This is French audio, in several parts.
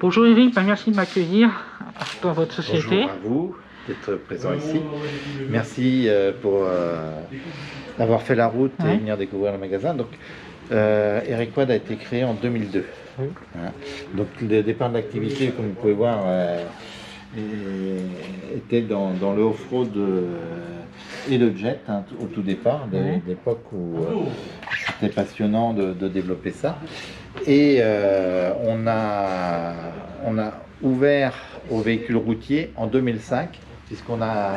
Bonjour Eric, merci de m'accueillir dans votre société. Bonjour à vous d'être présent ici. Merci pour avoir fait la route et venir découvrir le magasin. Donc, Eric Quad a été créé en 2002. Oui. Hein. Donc le départ de l'activité, comme vous pouvez voir, était dans le off-road et le jet au tout départ, l'époque où c'était passionnant de développer ça. Et on a ouvert aux véhicules routiers en 2005, puisqu'on a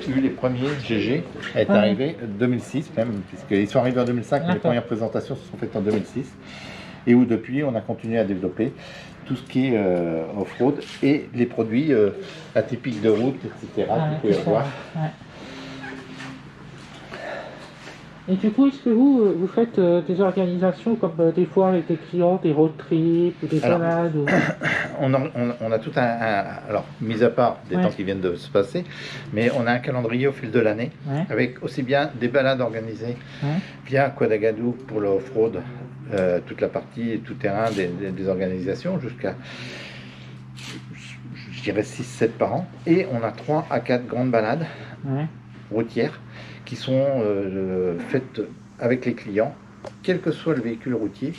eu les premiers GG, est arrivé en 2006 même, puisqu'ils sont arrivés en 2005, mais les premières présentations se sont faites en 2006. Et où depuis on a continué à développer tout ce qui est off-road et les produits atypiques de route, etc. Vous pouvez voir. Et du coup, est-ce que vous faites des organisations comme des fois avec des clients, des road trips ou des balades on a tout alors, mis à part des temps qui viennent de se passer, mais on a un calendrier au fil de l'année, avec aussi bien des balades organisées via Quadagadou pour le off-road, toute la partie tout terrain des organisations, jusqu'à, je dirais, 6-7 par an. Et on a 3 à 4 grandes balades routières qui sont faites avec les clients, quel que soit le véhicule routier.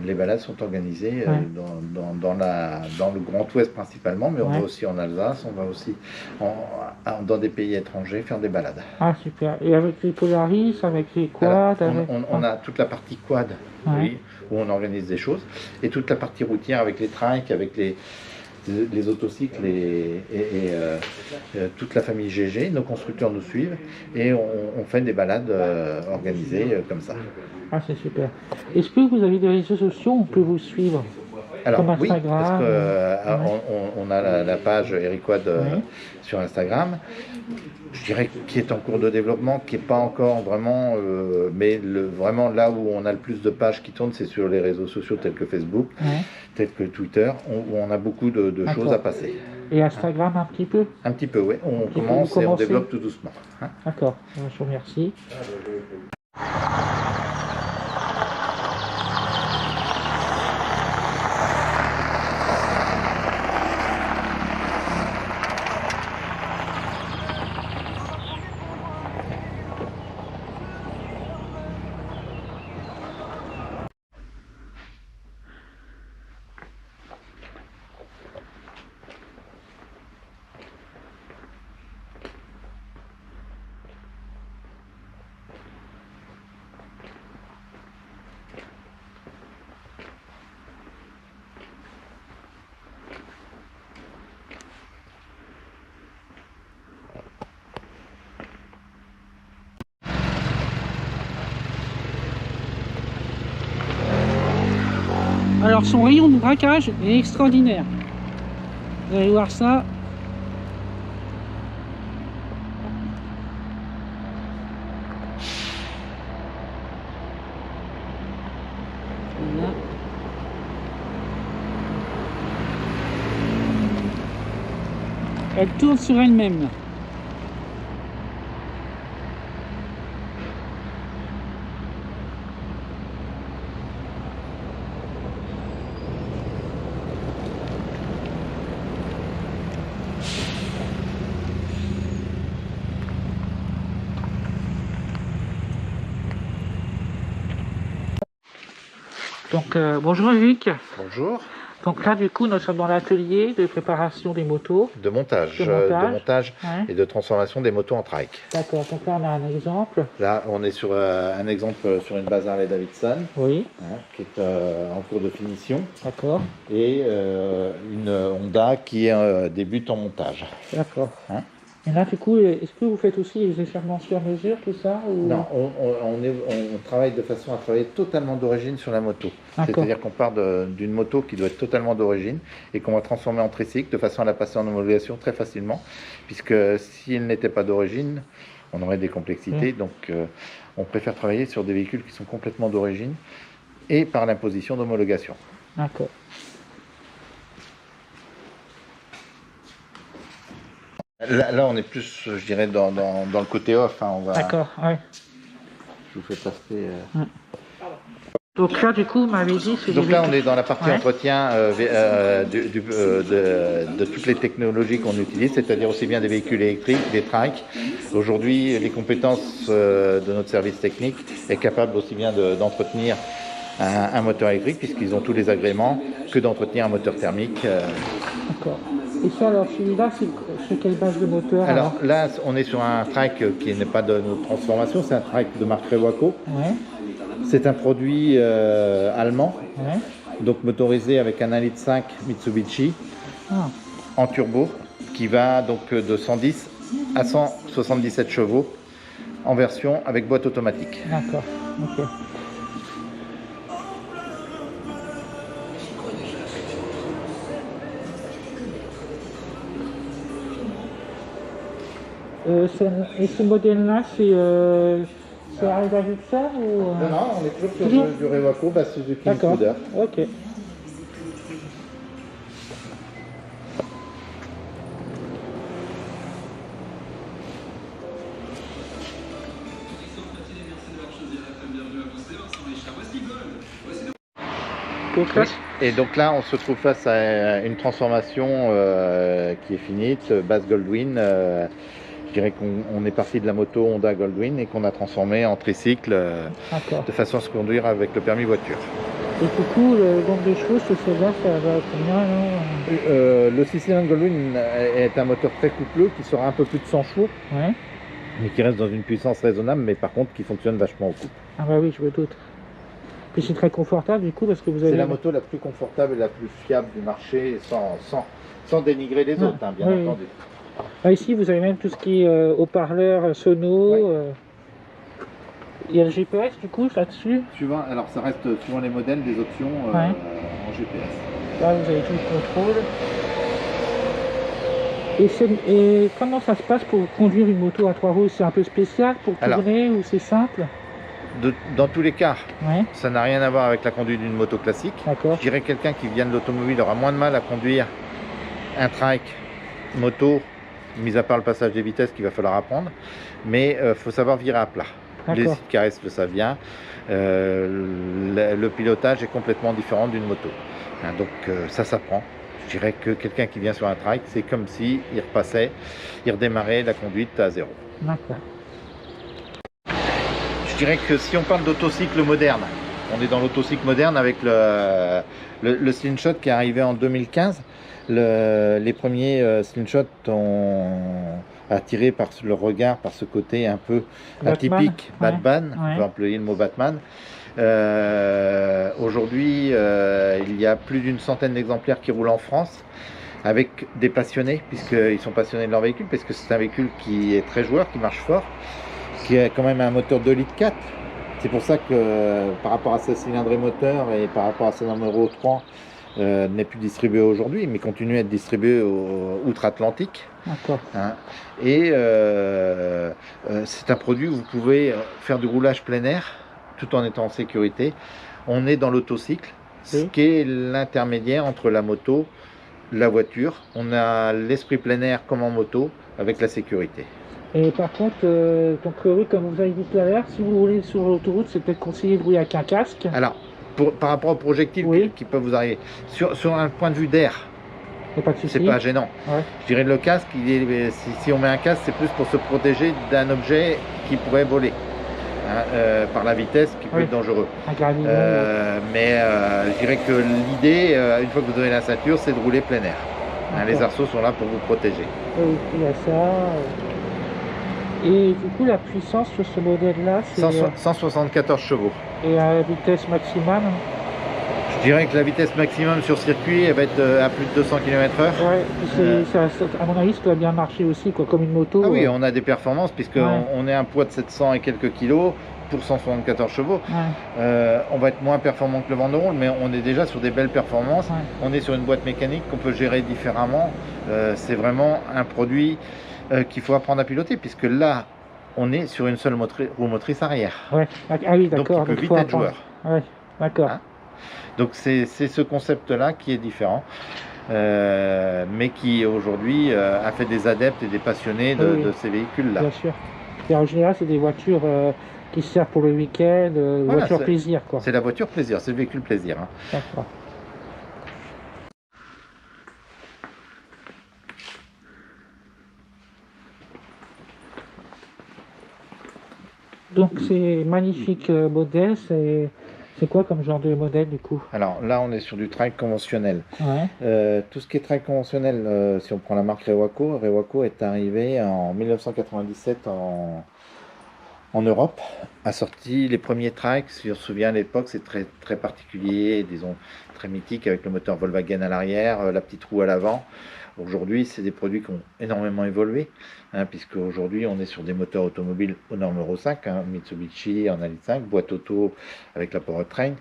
Les balades sont organisées dans le Grand Ouest principalement, mais on va aussi en Alsace, on va aussi dans des pays étrangers faire des balades. Ah super, et avec les Polaris, avec les quads? On a toute la partie quad, oui, où on organise des choses, et toute la partie routière avec les trikes, avec les autocycles et toute la famille GG. Nos constructeurs nous suivent et on fait des balades organisées comme ça. Ah c'est super. Est-ce que vous avez des réseaux sociaux où on peut vous suivre? Alors comme oui, Instagram, parce qu'on a la page Eric Quad sur Instagram, je dirais qui est en cours de développement, qui n'est pas encore vraiment, mais vraiment là où on a le plus de pages qui tournent, c'est sur les réseaux sociaux tels que Facebook, tels que Twitter, où on a beaucoup de choses à passer. Et Instagram un petit peu? Un petit peu, oui. On commence et on développe tout doucement. D'accord, je vous remercie. Alors son rayon de braquage est extraordinaire. Vous allez voir ça. Voilà. Elle tourne sur elle-même. Donc bonjour Eric. Bonjour. Donc là du coup nous sommes dans l'atelier de préparation des motos. De montage et de transformation des motos en trike. D'accord, donc là on a un exemple. Là on est sur un exemple sur une base Harley Davidson, qui est en cours de finition. D'accord. Et une Honda qui débute en montage. D'accord. Et là, du coup, est-ce que vous faites aussi les écharpements sur mesure, tout ça ou... Non, on travaille de façon à travailler totalement d'origine sur la moto. C'est-à-dire qu'on part d'une moto qui doit être totalement d'origine et qu'on va transformer en tricycle de façon à la passer en homologation très facilement, puisque si elle n'était pas d'origine, on aurait des complexités. Donc, on préfère travailler sur des véhicules qui sont complètement d'origine et par l'imposition d'homologation. D'accord. Là, on est plus, je dirais, dans le côté off. On va... D'accord, ouais. Je vous fais passer... Donc là, du coup, vous m'avez dit... c'est Donc des là, on est dans la partie Ouais. entretien de toutes les technologies qu'on utilise, c'est-à-dire aussi bien des véhicules électriques, des trikes. Aujourd'hui, les compétences de notre service technique est capable aussi bien d'entretenir un moteur électrique, puisqu'ils ont tous les agréments, que d'entretenir un moteur thermique. D'accord. Et ça, alors, celui-là, c'est sur quelle base de moteur? Alors là, on est sur un trike qui n'est pas de notre transformation, c'est un trike de marque Rewako. Ouais, C'est un produit allemand, ouais. donc motorisé avec un 1,5 litre Mitsubishi Ah, en turbo, qui va donc de 110 à 177 chevaux en version avec boîte automatique. d'accord. Ok. Et ce modèle-là, c'est un ajusteur ou... Non, on est toujours sur Toujours du Rewako, Suzuki D'accord. Scooter. Ok. Donc là, Et donc là, on se trouve face à une transformation qui est finie, base Goldwyn. Je dirais qu'on est parti de la moto Honda Goldwyn et qu'on a transformé en tricycle d'accord. de façon à se conduire avec le permis voiture. Et du coup, le nombre de chevaux, ce celle-là, ça va combien là? Le 6 cylindres Goldwyn est un moteur très coupleux qui sera un peu plus de 100 chevaux, Ouais. mais qui reste dans une puissance raisonnable, mais par contre qui fonctionne vachement au couple. Ah bah oui, je me doute. Puis c'est très confortable du coup parce que vous avez... C'est la moto la plus confortable et la plus fiable du marché sans dénigrer les autres, hein, bien oui, oui. entendu. Ah, ici, vous avez même tout ce qui est haut-parleur, sono. Ouais. Il y a le GPS du coup là-dessus. Alors ça reste suivant les modèles des options Ouais. en GPS. Là, vous avez tout le contrôle. Et comment ça se passe pour conduire une moto à 3 roues? C'est un peu spécial pour Alors, tourner ou c'est simple? Dans tous les cas, Ouais, ça n'a rien à voir avec la conduite d'une moto classique. d'accord. Je dirais que quelqu'un qui vient de l'automobile aura moins de mal à conduire un trike moto, mis à part le passage des vitesses qu'il va falloir apprendre. Mais il faut savoir virer à plat. Les D'accord. sites caresses le savent bien. Le pilotage est complètement différent d'une moto. Hein, donc ça s'apprend. Je dirais que quelqu'un qui vient sur un trike, c'est comme si il repassait, il redémarrait la conduite à zéro. D'accord. Je dirais que si on parle d'autocycle moderne, on est dans l'autocycle moderne avec le Slingshot qui est arrivé en 2015. Les premiers Slingshots ont attiré par le regard, par ce côté un peu Batman, atypique, ouais, Batman, ouais. on peut employer le mot Batman. Aujourd'hui, il y a plus d'une centaine d'exemplaires qui roulent en France avec des passionnés, puisqu'ils sont passionnés de leur véhicule, parce que c'est un véhicule qui est très joueur, qui marche fort, qui a quand même un moteur 2,4 litres. C'est pour ça que par rapport à sa cylindrée moteur et par rapport à sa norme Euro 3, n'est plus distribué aujourd'hui, mais continue à être distribué outre-Atlantique. D'accord. Hein. Et c'est un produit où vous pouvez faire du roulage plein air tout en étant en sécurité. On est dans l'autocycle, ce qui est l'intermédiaire entre la moto, la voiture. On a l'esprit plein air comme en moto avec la sécurité. Et par contre, donc oui, comme vous avez dit tout à l'heure, si vous roulez sur l'autoroute, c'est peut-être conseillé de rouler avec un casque. Alors, par rapport aux projectiles qui peuvent vous arriver, sur un point de vue d'air, c'est pas gênant. Ouais. Je dirais le casque, si on met un casque, c'est plus pour se protéger d'un objet qui pourrait voler. Hein, par la vitesse qui peut être dangereux. Mais je dirais que l'idée, une fois que vous avez la ceinture, c'est de rouler plein air. Hein, les arceaux sont là pour vous protéger. Oui, il y a ça. Et du coup, la puissance sur ce modèle-là, c'est 174 chevaux. Et à la vitesse maximale? Je dirais que la vitesse maximum sur circuit, elle va être à plus de 200 km/h. Ouais, à mon avis, ça doit bien marcher aussi, quoi, comme une moto. Ah oui, on a des performances, puisqu'on est un poids de 700 et quelques kilos pour 174 chevaux. Ouais. On va être moins performant que le vent de rôle, mais on est déjà sur des belles performances. Ouais. On est sur une boîte mécanique qu'on peut gérer différemment. C'est vraiment un produit qu'il faut apprendre à piloter, puisque là, on est sur une seule roue motrice arrière. Ouais. Ah oui, d'accord. Donc il peut vite être joueur. Ouais, d'accord. Hein? Donc c'est ce concept-là qui est différent, mais qui aujourd'hui a fait des adeptes et des passionnés de ces véhicules-là. Bien sûr. Et en général, c'est des voitures qui servent pour le week-end, Voilà, voiture plaisir, quoi. C'est la voiture plaisir, c'est le véhicule plaisir. Hein. D'accord. Donc c'est magnifique modèle, c'est quoi comme genre de modèle du coup? Alors là, on est sur du trail conventionnel. Ouais. Tout ce qui est trail conventionnel, si on prend la marque Rewako, Rewako est arrivé en 1997 en Europe, a sorti les premiers trikes. Si on se souvient à l'époque, c'est très, très particulier, disons très mythique, avec le moteur Volkswagen à l'arrière, la petite roue à l'avant. Aujourd'hui, c'est des produits qui ont énormément évolué, hein, puisque aujourd'hui on est sur des moteurs automobiles aux normes Euro 5, hein, Mitsubishi en Alite 5, boîte auto avec la powertrain.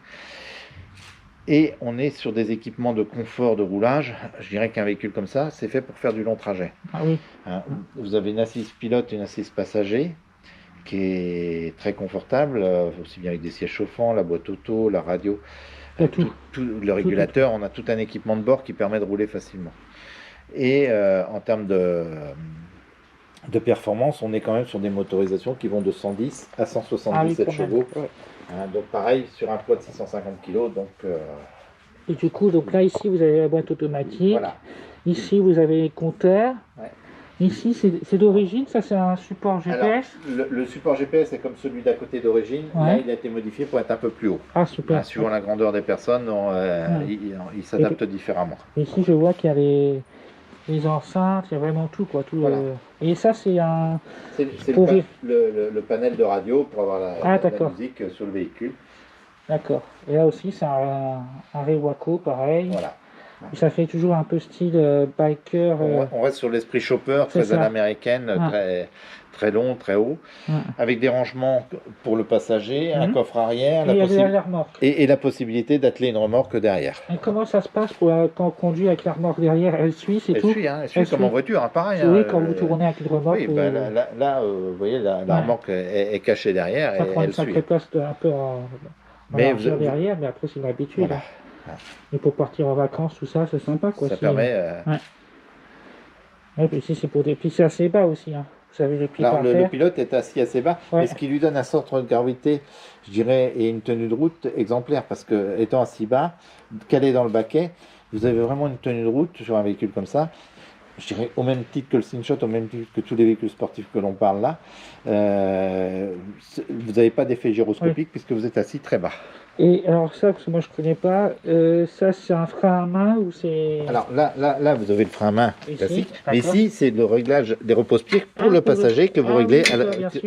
Et on est sur des équipements de confort de roulage. Je dirais qu'un véhicule comme ça, c'est fait pour faire du long trajet. Ah oui. Hein, vous avez une assise pilote et une assise passager qui est très confortable, aussi bien avec des sièges chauffants, la boîte auto, la radio, le régulateur. On a tout un équipement de bord qui permet de rouler facilement. Et en termes de performance, on est quand même sur des motorisations qui vont de 110 à 177 chevaux. Ouais. Hein, donc pareil, sur un poids de 650 kg. Donc, et du coup, donc là, ici, vous avez la boîte automatique. Voilà. Ici, vous avez les compteurs. Ouais. Ici, c'est d'origine, ça c'est un support GPS. Alors, le support GPS est comme celui d'à côté d'origine. Ouais. Là, il a été modifié pour être un peu plus haut. Ah, super. Suivant la grandeur des personnes, il s'adapte différemment. Ici, je vois qu'il y a les enceintes, il y a vraiment tout, quoi. Tout, voilà. Et ça, c'est un... C'est le panel de radio pour avoir la musique sur le véhicule. D'accord. Et là aussi, c'est un Rewako, pareil. Voilà. Et ça fait toujours un peu style biker. On reste sur l'esprit chopper, très à l'américaine, très long, très haut, avec des rangements pour le passager, un coffre arrière, et la possibilité d'atteler une remorque derrière. Et comment ça se passe quand on conduit avec la remorque derrière? Elle suit, c'est tout? Elle suit comme en voiture, hein, pareil. Oui, quand vous tournez avec une remorque. Oui, là, vous voyez, la remorque est cachée derrière. Ça prend une sacrée place un peu derrière, mais après c'est une habitude. Voilà. Et pour partir en vacances, tout ça, c'est sympa, quoi. Ça permet... Ouais, puis ici, c'est pour des pieds assez bas aussi, hein. Vous savez, les pieds par terre. Le pilote est assis assez bas, et ce qui lui donne un centre de gravité, je dirais, et une tenue de route exemplaire, parce que étant assis bas, calé dans le baquet, vous avez vraiment une tenue de route sur un véhicule comme ça, je dirais au même titre que le Slingshot, au même titre que tous les véhicules sportifs que l'on parle là, vous n'avez pas d'effet gyroscopique puisque vous êtes assis très bas. Et alors ça, parce que moi je connais pas, ça c'est un frein à main ou c'est... Alors là, vous avez le frein à main classique, mais ici c'est le réglage des repose-pieds pour le passager que vous réglez,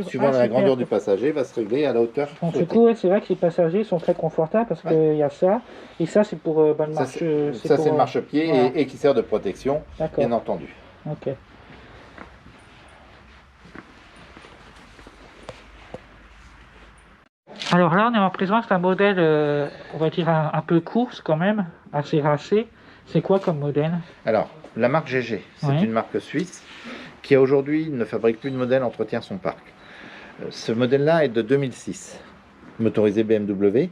suivant la grandeur du passager, va se régler à la hauteur. Donc du coup, c'est vrai que les passagers sont très confortables parce qu'il y a ça, et ça c'est pour le marche... Ça c'est le marchepied et qui sert de protection, bien entendu. Ok. Alors là, on est en présence d'un modèle, on va dire un peu course quand même, assez racé. C'est quoi comme modèle? Alors, la marque GG, c'est une marque suisse qui aujourd'hui ne fabrique plus de modèle, entretient son parc. Ce modèle-là est de 2006, motorisé BMW.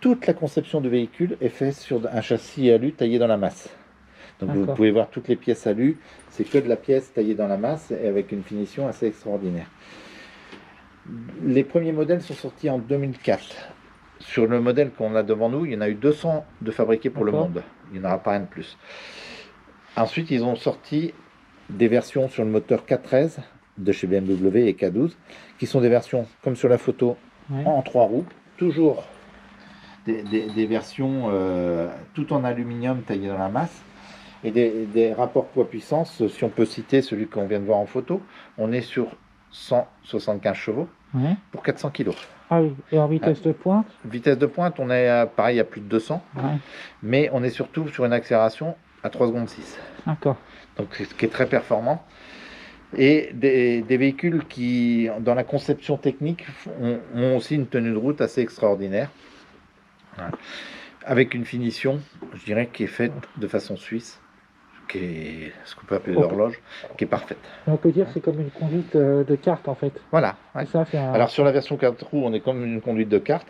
Toute la conception du véhicule est faite sur un châssis alu taillé dans la masse. Donc vous pouvez voir toutes les pièces alu, c'est que de la pièce taillée dans la masse et avec une finition assez extraordinaire. Les premiers modèles sont sortis en 2004. Sur le modèle qu'on a devant nous, il y en a eu 200 de fabriqués pour le monde. Il n'y en aura pas un de plus. Ensuite, ils ont sorti des versions sur le moteur K13 de chez BMW et K12, qui sont des versions, comme sur la photo, en 3 roues. Toujours des versions tout en aluminium taillées dans la masse. Et des rapports poids-puissance, si on peut citer celui qu'on vient de voir en photo, on est sur 175 chevaux pour 400 kg. Ah oui, et en vitesse de pointe? Vitesse de pointe, on est pareil à plus de 200, mais on est surtout sur une accélération à 3 secondes 6. D'accord. Donc ce qui est très performant. Et des véhicules qui, dans la conception technique, ont aussi une tenue de route assez extraordinaire. Voilà. Avec une finition, je dirais, qui est faite de façon suisse, qui est ce qu'on peut appeler l'horloge, qui est parfaite. On peut dire que c'est comme une conduite de kart en fait. Voilà. Ça, alors sur la version 4 roues, on est comme une conduite de kart.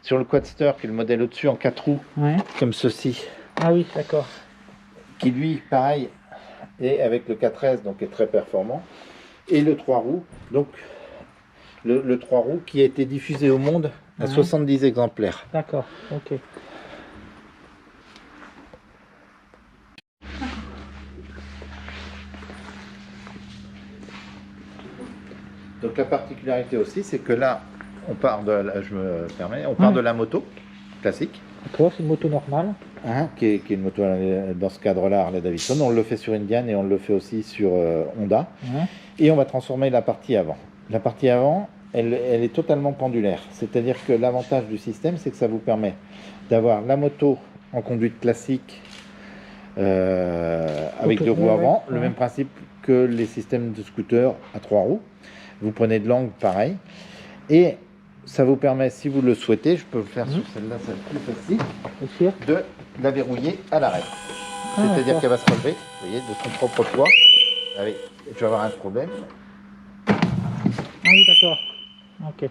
Sur le Quadster, qui est le modèle au-dessus en 4 roues, comme ceci. Ah oui, d'accord. Qui lui, pareil, est avec le K13, donc est très performant. Et le 3 roues, donc le 3 roues qui a été diffusé au monde à 70 exemplaires. D'accord, ok. Donc la particularité aussi, c'est que là, on part de on part de la moto classique. D'accord, c'est une moto normale. Qui est une moto dans ce cadre-là Harley Davidson. On le fait sur Indian et on le fait aussi sur Honda. Et on va transformer la partie avant. La partie avant, elle est totalement pendulaire. C'est-à-dire que l'avantage du système, c'est que ça vous permet d'avoir la moto en conduite classique avec 2 roues avant, le même principe que les systèmes de scooter à 3 roues. Vous prenez de l'angle pareil. Et ça vous permet, si vous le souhaitez, je peux le faire sur celle-là, c'est plus facile, de la verrouiller à l'arrêt. C'est-à-dire qu'elle va se relever, vous voyez, de son propre poids. Ah oui, tu vas avoir un problème. Ah oui, d'accord. Ok.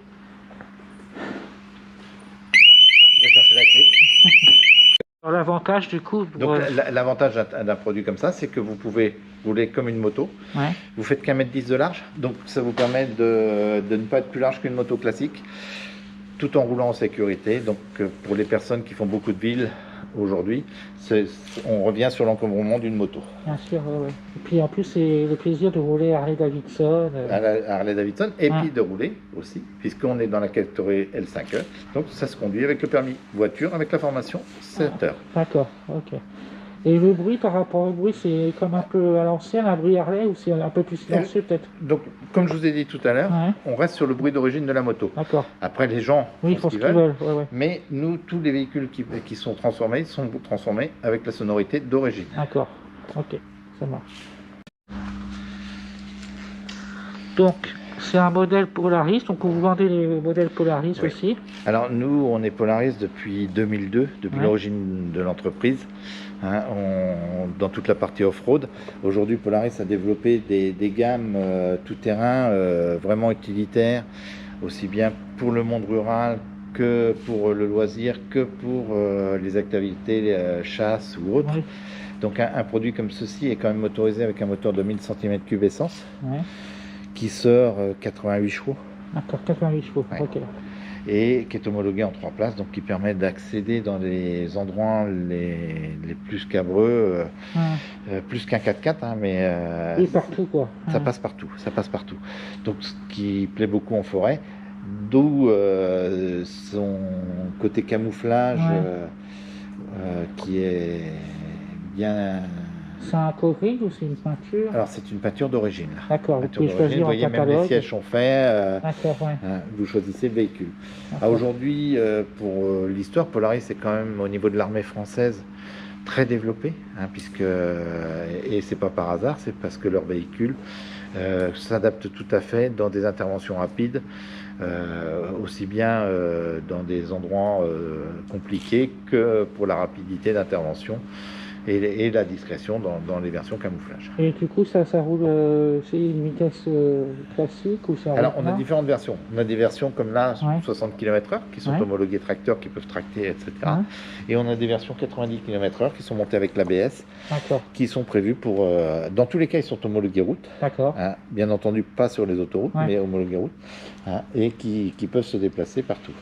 Je vais chercher la clé. L'avantage du coup... Donc l'avantage d'un produit comme ça, c'est que vous pouvez rouler comme une moto. Vous faites qu'1,10 m de large, donc ça vous permet de ne pas être plus large qu'une moto classique, tout en roulant en sécurité. Donc pour les personnes qui font beaucoup de villes aujourd'hui, on revient sur l'encombrement d'une moto. Bien sûr, oui. Et puis en plus, c'est le plaisir de rouler Harley Davidson. Harley Davidson, et puis de rouler aussi, puisqu'on est dans la catégorie L5E. Donc ça se conduit avec le permis voiture, avec la formation 7 heures. D'accord, ok. Et le bruit, par rapport au bruit, c'est comme un peu à l'ancienne, un bruit Harley, ou c'est un peu plus silencieux peut-être? Donc, comme je vous ai dit tout à l'heure, on reste sur le bruit d'origine de la moto. D'accord. Après, les gens font ce qu'ils veulent. Mais nous, tous les véhicules qui sont transformés avec la sonorité d'origine. D'accord, ok, ça marche. Donc, c'est un modèle Polaris, donc vous vendez les modèles Polaris aussi? Alors nous, on est Polaris depuis 2002, depuis l'origine de l'entreprise, dans toute la partie off-road. Aujourd'hui, Polaris a développé des gammes tout-terrain vraiment utilitaires, aussi bien pour le monde rural que pour le loisir, que pour les activités chasse ou autres. Donc un produit comme ceci est quand même motorisé avec un moteur de 1000 cm3 essence. Qui sort 88 chevaux. D'accord, 88 chevaux, ok. Et qui est homologué en 3 places, donc qui permet d'accéder dans les endroits les plus scabreux, plus qu'un 4x4, mais et partout quoi. Ça passe partout, ça passe partout. Donc ce qui plaît beaucoup en forêt, d'où son côté camouflage qui est bien... C'est un covril ou c'est une peinture? Alors c'est une peinture d'origine. D'accord, vous pouvez choisir. Vous voyez, même les sièges sont faits. D'accord, vous choisissez le véhicule. Aujourd'hui, pour l'histoire, Polaris est quand même au niveau de l'armée française très développé, puisque, et c'est pas par hasard, c'est parce que leur véhicule s'adapte tout à fait dans des interventions rapides, aussi bien dans des endroits compliqués que pour la rapidité d'intervention. Et la discrétion dans les versions camouflage. Et du coup, ça roule, c'est une vitesse classique ou ça? Alors, on a différentes versions. On a des versions comme là, 60 km/h, qui sont homologuées tracteurs, qui peuvent tracter, etc. Et on a des versions 90 km/h qui sont montées avec l'ABS, qui sont prévues pour... dans tous les cas, ils sont homologués route. D'accord. Bien entendu, pas sur les autoroutes, mais homologués route. Et qui peuvent se déplacer partout.